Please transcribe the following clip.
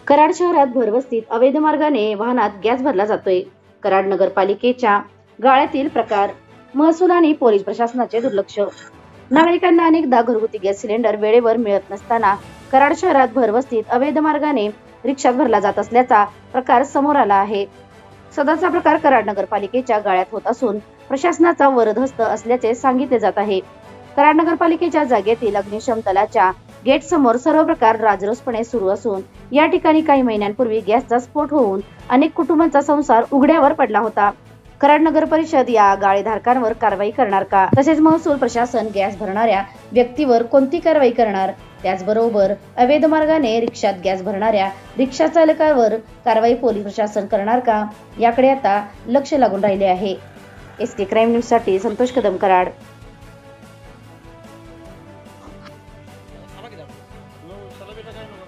कराड शहरात भरवस्तीत अवैध मार्गाने वाहनात गॅस भरला जातोय. कराड नगरपालिकेच्या गाळ्यातील प्रकार, महसूल आणि पोलीस प्रशासनाचे दुर्लक्ष. नागरिकांना अनेकदा घरगुती गॅस सिलेंडर वेळेवर मिळत नसताना कराड शहरात भरवस्तीत अवैध मार्गाने रिक्षात भरला जात असल्याचा प्रकार समोर आला आहे. सदरचा प्रकार कराड नगरपालिकेच्या गाळ्यात होत असून प्रशासनाचा वरदहस्त असल्याचे सांगितले जात आहे. कराड नगरपालिकेच्या जागेतील अग्निशमन दलाच्या गेट समोर सर्व प्रकार राजरोसपणे सुरू असून या ठिकाणी काही महिन्यांपूर्वी गॅसचा स्फोट होऊन अनेक कुटुंबांचा संसार उघड्यावर पडला होता. कराड नगर परिषद या गाळेधारकांवर कारवाई करणार का? तसेच महसूल प्रशासन गॅस भरणाऱ्या व्यक्तीवर कोणती कारवाई करणार? त्याचबरोबर अवैध मार्गाने रिक्षात गॅस भरणाऱ्या रिक्षा चालकावर कारवाई पोलीस प्रशासन करणार का? याकडे आता लक्ष लागून राहिले आहे. SK क्राईम न्यूज साठी संतोष कदम, कराड.